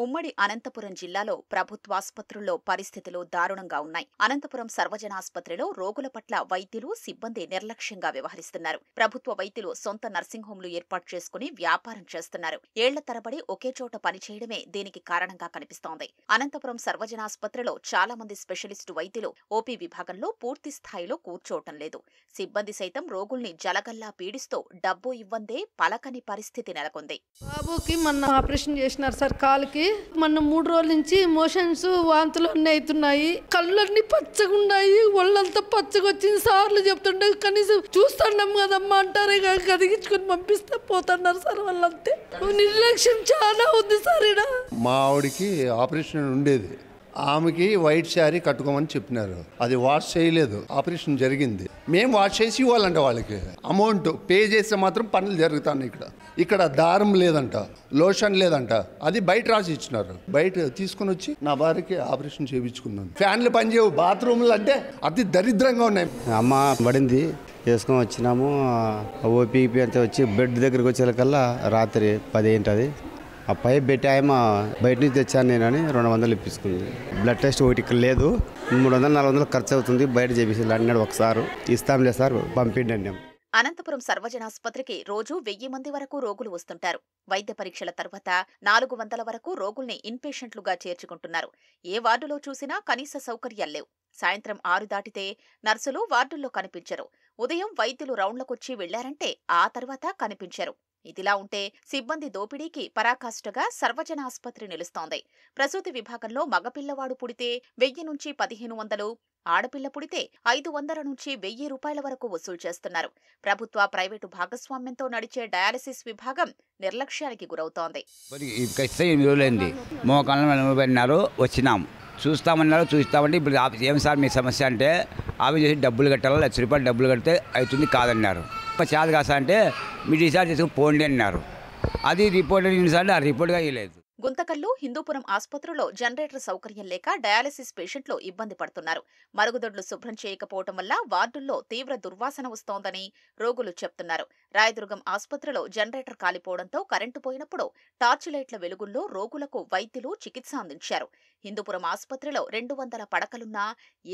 ఉమ్మడి అనంతపురం జిల్లాలో ప్రభుత్వాసుపత్రుల్లో పరిస్థితులు దారుణంగా ఉన్నాయి. అనంతపురం సర్వజనాసుపత్రిలో రోగుల పట్ల వైద్యులు, సిబ్బంది నిర్లక్ష్యంగా వ్యవహరిస్తున్నారు. ప్రభుత్వ వైద్యులు సొంత నర్సింగ్ హోంలు ఏర్పాటు చేసుకుని వ్యాపారం చేస్తున్నారు. ఏళ్ల తరబడి ఒకే చోట పనిచేయడమే దీనికి కారణంగా కనిపిస్తోంది. అనంతపురం సర్వజనాసుపత్రిలో చాలా మంది స్పెషలిస్టు వైద్యులు ఓపీ విభాగంలో పూర్తి స్థాయిలో కూర్చోవటం లేదు. సిబ్బంది సైతం రోగుల్ని జలగల్లా పీడిస్తూ డబ్బు ఇవ్వందే పలకని పరిస్థితి నెలకొంది. బాబుకి మొన్న ఆపరేషన్ చేసినారు సార్ కాలుకి. మొన్న 3 రోజుల నుంచి మోషన్స్ వాంతులు అన్నీ అవుతున్నాయి. కళ్ళన్నీ పచ్చగా ఉన్నాయి, ఒళ్ళంతా పచ్చగా వచ్చింది. సార్లు చెప్తుండే కనీసం చూస్తున్నాం కదమ్మా అంటారే కదిగించుకొని పంపిస్తే పోతున్నారు సార్. వాళ్ళంతే నిర్లక్ష్యం చాలా ఉంది సార్. ఈడ మా ఆవిడికి ఆపరేషన్ ఉండేది. ఆమెకి వైట్ శారీ కట్టుకోమని చెప్పినారు. అది వాష్ చేయలేదు. ఆపరేషన్ జరిగింది. మేము వాష్ చేసి ఇవ్వాలంట. వాళ్ళకి అమౌంట్ పే చేస్తే మాత్రం పనులు జరుగుతాయి. ఇక్కడ దారం లేదంట, లోషన్ లేదంట. అది బయట రాసి ఇచ్చినారు. బయట తీసుకుని వచ్చి నా భార్యకి ఆపరేషన్ చేయించుకున్నాను. ఫ్యాన్లు పనిచేయవు, బాత్రూమ్లు అంటే అతి దరిద్రంగా ఉన్నాయి. అమ్మ పడింది, చేసుకొని వచ్చినాము. ఓపీపీ అంతా వచ్చి బెడ్ దగ్గరికి వచ్చేకల్లా రాత్రి 10 అయింది. ఆ పైప్ పెట్టి ఆయమ బయట నుంచి తెచ్చాను నేనని 200 ఇప్పించుకుంది. బ్లడ్ టెస్ట్ ఒకటి ఇక్కడ లేదు, 300-400 ఖర్చు అవుతుంది. బయట చేసి అన్నాడు. ఒకసారి ఇస్తాంలే సార్ పంపిండండి. అనంతపురం సర్వజనాసుపత్రికి రోజు 1000 మంది వరకు రోగులు వస్తుంటారు. వైద్య పరీక్షల తర్వాత 400 వరకు రోగుల్ని ఇన్పేషెంట్లుగా చేర్చుకుంటున్నారు. ఏ వార్డులో చూసినా కనీస సౌకర్యాలు లేవు. సాయంత్రం 6 దాటితే నర్సులు వార్డుల్లో కనిపించరు. ఉదయం వైద్యులు రౌండ్లకొచ్చి వెళ్లారంటే ఆ తర్వాత కనిపించరు. ఇదిలా ఉంటే సిబ్బంది దోపిడీకి పరాకాష్ఠగా సర్వజన ఆసుపత్రి నిలుస్తోంది. ప్రసూతి విభాగంలో మగపిల్లవాడు పుడితే 1000 నుంచి 1500, ఆడపిల్ల పుడితే 500 నుంచి 1000 రూపాయల వరకు వసూలు చేస్తున్నారు. ప్రభుత్వ, ప్రైవేటు భాగస్వామ్యంతో నడిచే డయాలసిస్ విభాగం నిర్లక్ష్యానికి గురవుతోంది. వచ్చినాం, చూస్తామన్నారు. చూస్తామంటే ఇప్పుడు ఏం సార్ మీ సమస్య అంటే ఆఫీస్ చేసి డబ్బులు కట్టాలి, ₹1,00,000 డబ్బులు కడితే అవుతుంది కాదన్నారు. చేదు కాసా అంటే మీ డిశ్చార్జ్ చేసుకుని పోండి అన్నారు. అది రిపోర్ట్ ఎన్నిసార్లు ఆ రిపోర్ట్గా ఇవ్వలేదు. గుంతకల్లు, హిందూపురం ఆసుపత్రిలో జనరేటర్ సౌకర్యం లేక డయాలసిస్ పేషెంట్లు ఇబ్బంది పడుతున్నారు. మరుగుదొడ్లు శుభ్రం చేయకపోవటం వల్ల వార్డుల్లో తీవ్ర దుర్వాసన వస్తోందని రోగులు చెప్తున్నారు. రాయదుర్గం ఆసుపత్రిలో జనరేటర్ కాలిపోవడంతో కరెంటు పోయినప్పుడు టార్చ్ లైట్ల వెలుగుల్లో రోగులకు వైద్యులు చికిత్స అందించారు. హిందూపురం ఆసుపత్రిలో 200 పడకలున్నా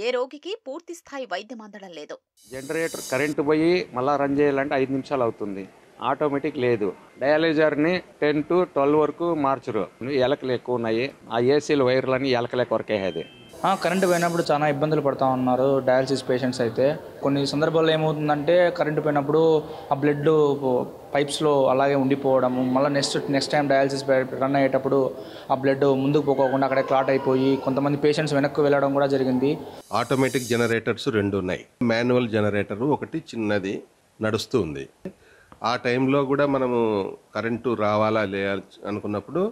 ఏ రోగికి పూర్తిస్థాయి వైద్యం అందడం లేదు. జనరేటర్ కరెంటు పోయి మళ్ళా రన్ చేయాలంటే 5 నిమిషాలు అవుతుంది. ఆటోమేటిక్ లేదు. డయాలైజర్ని 10 to 12 వరకు మార్చరు. ఎలకలు ఎక్కువ ఉన్నాయి. ఆ ఏసీల వైర్లని ఎలకలే కొరకేది. కరెంటు పోయినప్పుడు చాలా ఇబ్బందులు పడుతూ ఉన్నారు డయాలసిస్ పేషెంట్స్ అయితే. కొన్ని సందర్భాల్లో ఏమవుతుందంటే కరెంటు పోయినప్పుడు ఆ బ్లడ్ పైప్స్లో అలాగే ఉండిపోవడము, మళ్ళీ నెక్స్ట్ టైం డయాలసిస్ రన్ అయ్యేటప్పుడు ఆ బ్లడ్ ముందుకు పోకోకుండా అక్కడే క్లాట్ అయిపోయి కొంతమంది పేషెంట్స్ వెనక్కి వెళ్ళడం కూడా జరిగింది. ఆటోమేటిక్ జనరేటర్స్ 2 ఉన్నాయి. మాన్యువల్ జనరేటర్ ఒకటి చిన్నది నడుస్తూ ఉంది. ఆ టైంలో కూడా మనము కరెంటు రావాలా అనుకున్నప్పుడు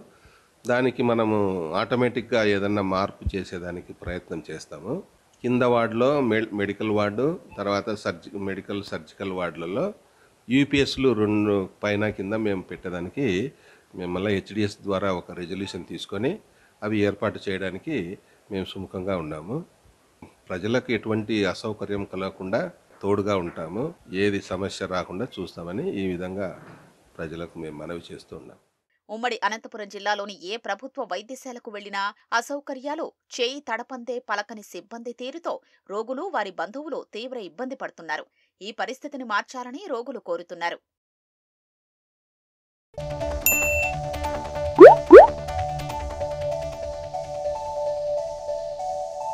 దానికి మనము ఆటోమేటిక్గా ఏదన్నా మార్పు చేసేదానికి ప్రయత్నం చేస్తాము. కింద వార్డులో మెడికల్ వార్డు, తర్వాత మెడికల్ సర్జికల్ వార్డులలో యూపీఎస్లు 2 పైన కింద మేము పెట్టడానికి మేము మళ్ళీ హెచ్డిఎస్ ద్వారా ఒక రెజల్యూషన్ తీసుకొని అవి ఏర్పాటు చేయడానికి మేము సుముఖంగా ఉన్నాము. ప్రజలకు ఎటువంటి అసౌకర్యం కలగకుండా తోడుగా ఉంటాము. ఏది సమస్య రాకుండా చూస్తామని ఈ విధంగా ప్రజలకు మేము మనవి చేస్తూ ఉన్నాం. ఉమ్మడి అనంతపురం జిల్లాలోని ఏ ప్రభుత్వ వైద్యశాలకు వెళ్లినా అసౌకర్యాలు, చేయి తడపందే పలకని సిబ్బంది తీరుతో రోగులు, వారి బంధువులు తీవ్ర ఇబ్బంది పడుతున్నారు. ఈ పరిస్థితిని మార్చాలని రోగులు కోరుతున్నారు.